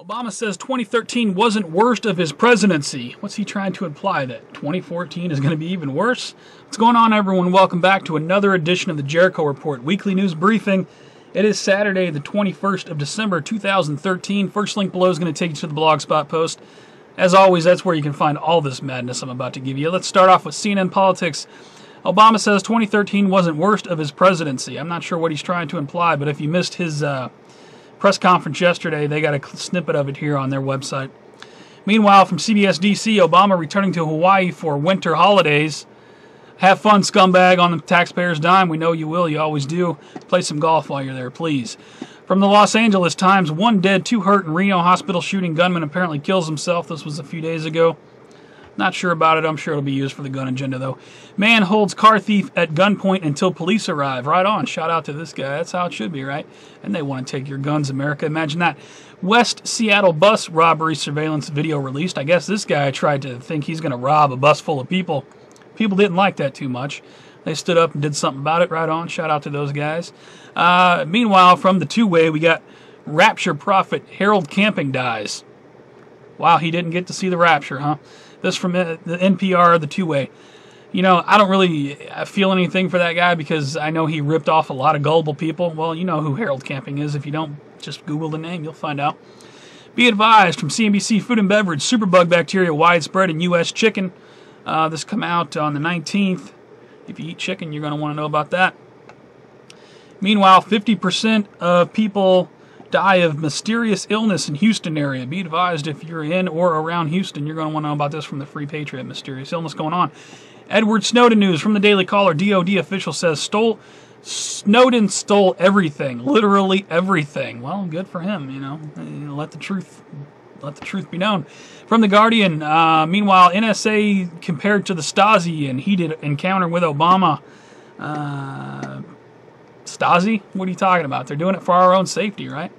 Obama says 2013 wasn't worst of his presidency. What's he trying to imply, that 2014 is going to be even worse? What's going on, everyone? Welcome back to another edition of the Jericho Report Weekly News Briefing. It is Saturday, the 21st of December, 2013. First link below is going to take you to the Blogspot post. As always, that's where you can find all this madness I'm about to give you. Let's start off with CNN Politics. Obama says 2013 wasn't worst of his presidency. I'm not sure what he's trying to imply, but if you missed his press conference yesterday, they got a snippet of it here on their website. Meanwhile, from CBS DC, Obama returning to Hawaii for winter holidays. Have fun, scumbag, on the taxpayers' dime. We know you will. You always do. Play some golf while you're there, please. From the Los Angeles Times, 1 dead, 2 hurt in Reno hospital shooting. Gunman apparently kills himself. This was a few days ago. Not sure about it. I'm sure it'll be used for the gun agenda, though. Man holds car thief at gunpoint until police arrive. Right on. Shout out to this guy. That's how it should be, right? And they want to take your guns, America. Imagine that. West Seattle bus robbery surveillance video released. I guess this guy tried to think he's going to rob a bus full of people. People didn't like that too much. They stood up and did something about it. Right on. Shout out to those guys. Meanwhile, from the two-way, we got Rapture prophet Harold Camping dies. Wow, he didn't get to see the rapture, huh? This from the NPR, the two-way. You know, I don't really feel anything for that guy because I know he ripped off a lot of gullible people. Well, you know who Harold Camping is. If you don't, just Google the name. You'll find out. Be advised, from CNBC Food and Beverage, superbug bacteria widespread in U.S. chicken. This come out on the 19th. If you eat chicken, you're going to want to know about that. Meanwhile, 50% of people die of mysterious illness in Houston area. Be advised, if you're in or around Houston, you're going to want to know about this from the Free Patriot. Mysterious illness going on. Edward Snowden news from the Daily Caller. DOD official says Snowden stole everything, literally everything. Well, good for him. You know, let the truth be known. From the Guardian. Meanwhile, NSA compared to the Stasi in heated encounter with Obama. Stasi? What are you talking about? They're doing it for our own safety, right?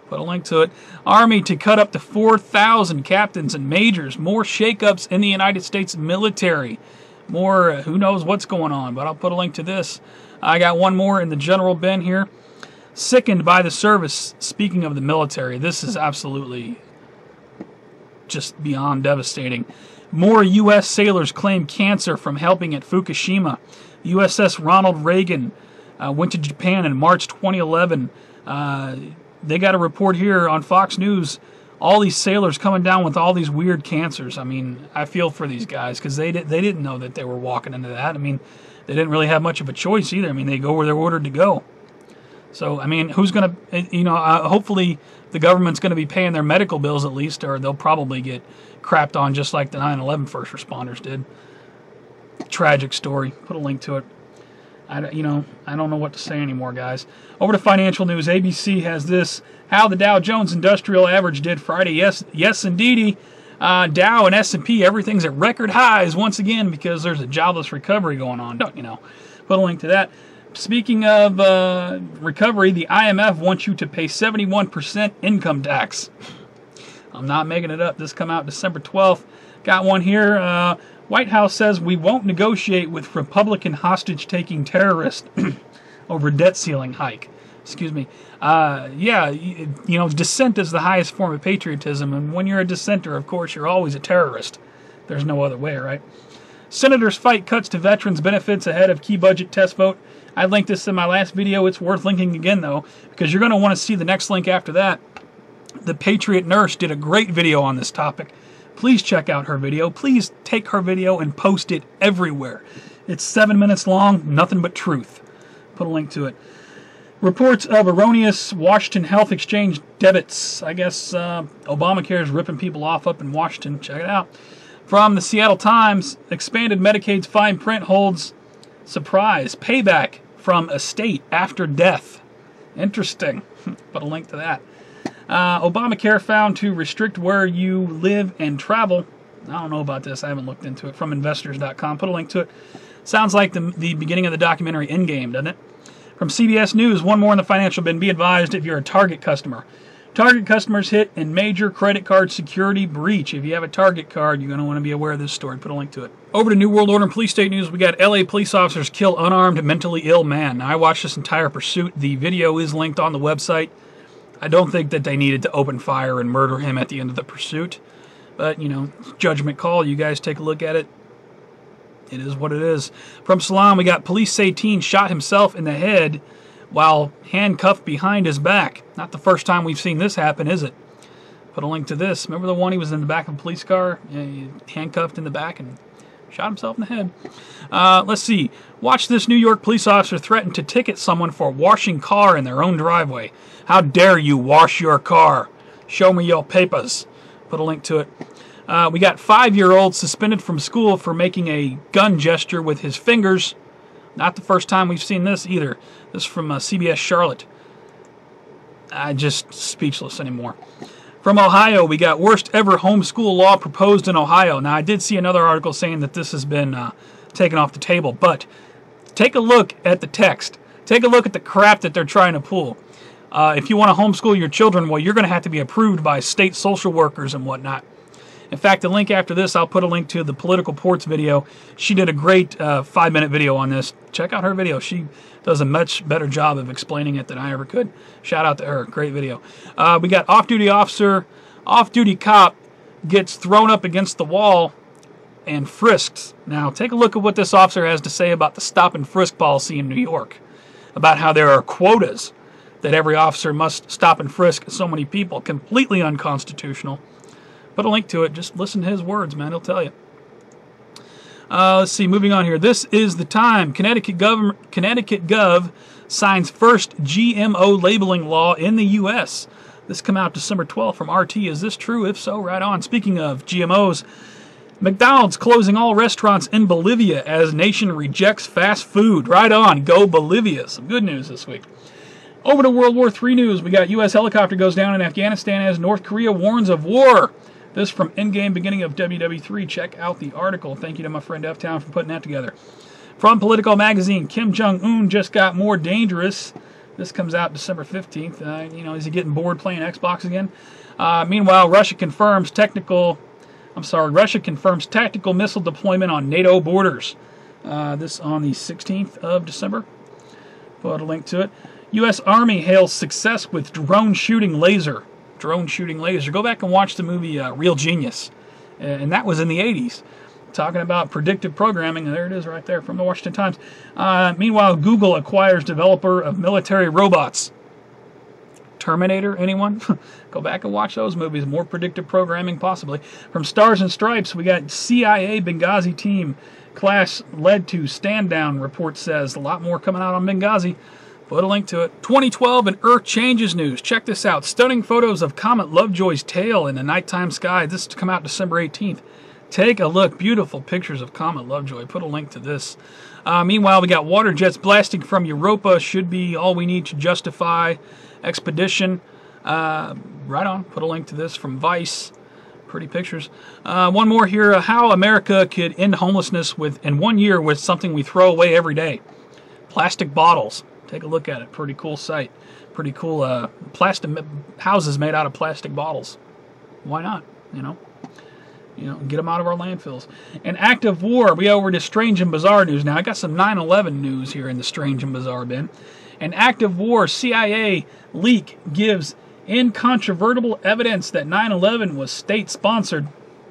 Put a link to it. Army to cut up to 4,000 captains and majors. More shakeups in the United States military. More, who knows what's going on, but I'll put a link to this. I got one more in the general bin here. Sickened by the service. Speaking of the military, this is absolutely just beyond devastating. More U.S. sailors claim cancer from helping at Fukushima. USS Ronald Reagan went to Japan in March 2011. They got a report here on Fox News. All these sailors coming down with all these weird cancers. I mean, I feel for these guys because they didn't know that they were walking into that. I mean, they didn't really have much of a choice either. I mean, they go where they're ordered to go. So, I mean, who's going to, you know, hopefully the government's going to be paying their medical bills at least, or they'll probably get crapped on just like the 9/11 first responders did. Tragic story. Put a link to it. I don't know what to say anymore, guys. Over to financial news. ABC has this: how the Dow Jones Industrial Average did Friday. Yes, indeedy. Dow and S&P, everything's at record highs once again because there's a jobless recovery going on. Don't you know? Put a link to that. Speaking of recovery, the IMF wants you to pay 71% income tax. I'm not making it up. This come out December 12th. Got one here. White House says we won't negotiate with Republican hostage-taking terrorists over debt ceiling hike. Excuse me. Yeah, you know, dissent is the highest form of patriotism, and when you're a dissenter, of course, you're always a terrorist. There's no other way, right? Senators fight cuts to veterans' benefits ahead of key budget test vote. I linked this in my last video. It's worth linking again, though, because you're going to want to see the next link after that. The Patriot Nurse did a great video on this topic. Please check out her video. Please take her video and post it everywhere. It's 7 minutes long, nothing but truth. Put a link to it. Reports of erroneous Washington Health Exchange debits. I guess Obamacare is ripping people off up in Washington. Check it out. From the Seattle Times, expanded Medicaid's fine print holds surprise. Payback from estate after death. Interesting. Put a link to that. Obamacare found to restrict where you live and travel. I don't know about this. I haven't looked into it. From investors.com. Put a link to it. Sounds like the beginning of the documentary Endgame, doesn't it? From CBS News, one more in the financial bin. Be advised if you're a Target customer. Target customers hit in major credit card security breach. If you have a Target card, you're going to want to be aware of this story. Put a link to it. Over to New World Order and Police State News, we got LA police officers kill unarmed mentally ill man. Now, I watched this entire pursuit. The video is linked on the website. I don't think that they needed to open fire and murder him at the end of the pursuit. But, you know, judgment call. You guys take a look at it. It is what it is. From Salem, we got police say teen shot himself in the head while handcuffed behind his back. Not the first time we've seen this happen, is it? Put a link to this. Remember the one he was in the back of a police car, handcuffed in the back and shot himself in the head. Let's see. Watch this. New York police officer threatened to ticket someone for washing car in their own driveway. How dare you wash your car? Show me your papers. Put a link to it. We got 5-year-old suspended from school for making a gun gesture with his fingers. Not the first time we've seen this either. This is from CBS Charlotte. I'm just speechless anymore. From Ohio, we got worst ever homeschool law proposed in Ohio. Now, I did see another article saying that this has been taken off the table, but take a look at the text. Take a look at the crap that they're trying to pull. If you want to homeschool your children, well, you're going to have to be approved by state social workers and whatnot. In fact, the link after this, I'll put a link to the Political Ports video. She did a great 5-minute video on this. Check out her video. She does a much better job of explaining it than I ever could. Shout out to her. Great video. We got off-duty officer, off-duty cop gets thrown up against the wall and frisked. Now, take a look at what this officer has to say about the stop and frisk policy in New York. About how there are quotas that every officer must stop and frisk so many people. Completely unconstitutional. Put a link to it. Just listen to his words, man. He'll tell you. Let's see. Moving on here. This is the time. Connecticut Gov signs first GMO labeling law in the U.S. This come out December 12th from RT. Is this true? If so, right on. Speaking of GMOs, McDonald's closing all restaurants in Bolivia as nation rejects fast food. Right on. Go Bolivia. Some good news this week. Over to World War III news. We got U.S. helicopter goes down in Afghanistan as North Korea warns of war. This from Endgame, beginning of WW3. Check out the article. Thank you to my friend F-Town for putting that together. From Political Magazine, Kim Jong-un just got more dangerous. This comes out December 15th. You know, is he getting bored playing Xbox again? Meanwhile, Russia confirms tactical missile deployment on NATO borders. This on the 16th of December. Put a link to it. U.S. Army hails success with drone shooting laser. Drone shooting laser. Go back and watch the movie Real Genius. And that was in the 80s. Talking about predictive programming. And there it is right there from the Washington Times. Meanwhile, Google acquires developer of military robots. Terminator, anyone? Go back and watch those movies. More predictive programming, possibly. From Stars and Stripes, we got CIA Benghazi team clash led to stand down, report says. A lot more coming out on Benghazi. Put a link to it. 2012 and Earth Changes news. Check this out. Stunning photos of Comet Lovejoy's tail in the nighttime sky. This to come out December 18th. Take a look. Beautiful pictures of Comet Lovejoy. Put a link to this. Meanwhile, we got water jets blasting from Europa. Should be all we need to justify expedition. Right on. Put a link to this from Vice. Pretty pictures. One more here. How America could end homelessness in 1 year with something we throw away every day. Plastic bottles. Take a look at it. Pretty cool site. Pretty cool plastic houses made out of plastic bottles. Why not? You know, get them out of our landfills. An act of war. We go over to strange and bizarre news now. I got some 9/11 news here in the strange and bizarre bin. An act of war. CIA leak gives incontrovertible evidence that 9/11 was state-sponsored.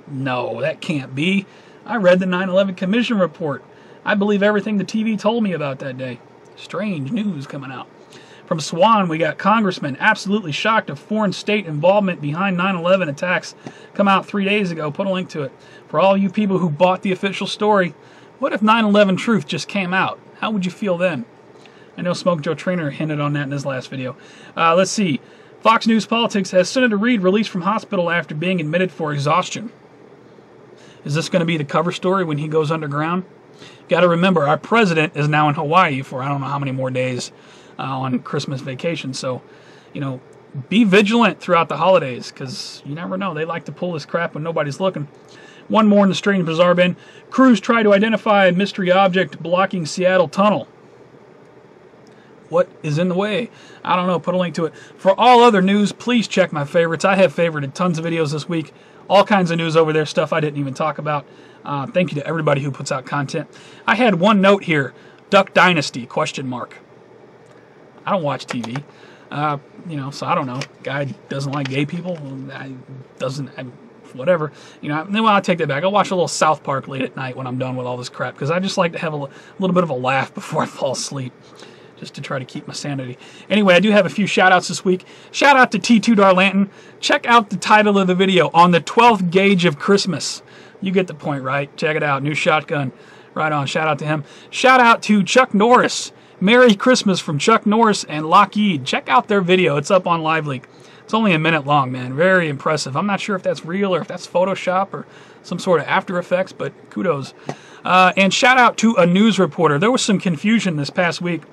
No, that can't be. I read the 9/11 Commission report. I believe everything the TV told me about that day. Strange news coming out. From Swan, we got congressman absolutely shocked of foreign state involvement behind 9/11 attacks. Come out 3 days ago. Put a link to it. For all you people who bought the official story, what if 9/11 truth just came out? How would you feel then? I know Smoke Joe Trainer hinted on that in his last video. Let's see. Fox News Politics has Senator Reid released from hospital after being admitted for exhaustion. Is this going to be the cover story when he goes underground? Got to remember, our president is now in Hawaii for I don't know how many more days on Christmas vacation. So, you know, be vigilant throughout the holidays because you never know. They like to pull this crap when nobody's looking. One more in the strange bizarre bin. Crews try to identify a mystery object blocking Seattle tunnel. What is in the way? I don't know. Put a link to it. For all other news, please check my favorites. I have favorited tons of videos this week. All kinds of news over there. Stuff I didn't even talk about. Thank you to everybody who puts out content. I had one note here. Duck Dynasty, question mark. I don't watch TV. You know, so I don't know. Guy doesn't like gay people. Whatever. You know, then I'll take that back. I'll watch a little South Park late at night when I'm done with all this crap, because I just like to have a little bit of a laugh before I fall asleep, just to try to keep my sanity. Anyway, I do have a few shout-outs this week. Shout out to T2 Darlanton. Check out the title of the video, On the 12th Gauge of Christmas. You get the point, right? Check it out. New shotgun. Right on. Shout out to him. Shout out to Chuck Norris. Merry Christmas from Chuck Norris and Lockheed. Check out their video. It's up on LiveLeak. It's only a minute long, man. Very impressive. I'm not sure if that's real or if that's Photoshop or some sort of After Effects, but kudos. And shout out to a news reporter. There was some confusion this past week.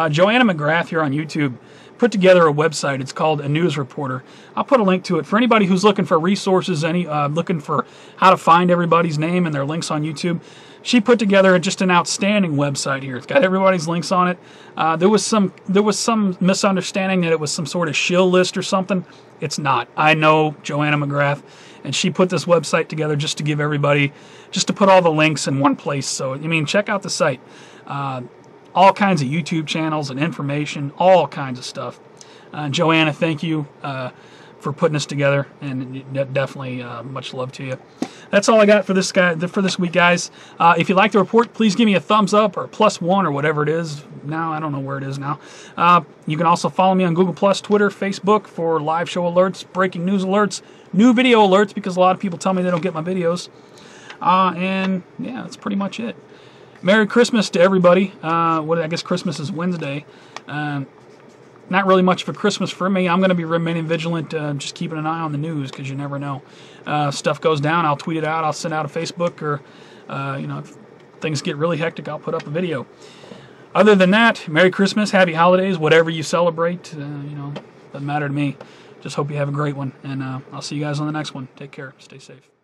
Joanna MaGrath here on YouTube put together a website. It's called A News Reporter. I'll put a link to it for anybody who's looking for resources, looking for how to find everybody's name and their links on YouTube. She put together just an outstanding website here. It's got everybody's links on it. There was some misunderstanding that it was some sort of shill list or something. It's not. I know Joanna MaGrath, and she put this website together just to give everybody, just to put all the links in one place. So, I mean, check out the site. All kinds of YouTube channels and information, all kinds of stuff. Joanna, thank you for putting this together, and definitely much love to you. That's all I got for this week, guys. If you like the report, please give me a thumbs up or +1 or whatever it is. Now I don't know where it is now. You can also follow me on Google+, Twitter, Facebook for live show alerts, breaking news alerts, new video alerts, because a lot of people tell me they don't get my videos. And yeah, that's pretty much it. Merry Christmas to everybody. I guess Christmas is Wednesday. Not really much of a Christmas for me. I'm going to be remaining vigilant, just keeping an eye on the news, because you never know. Stuff goes down, I'll tweet it out, I'll send out a Facebook, or you know, if things get really hectic, I'll put up a video. Other than that, Merry Christmas, Happy Holidays, whatever you celebrate. You know, doesn't matter to me. Just hope you have a great one, and I'll see you guys on the next one. Take care. Stay safe.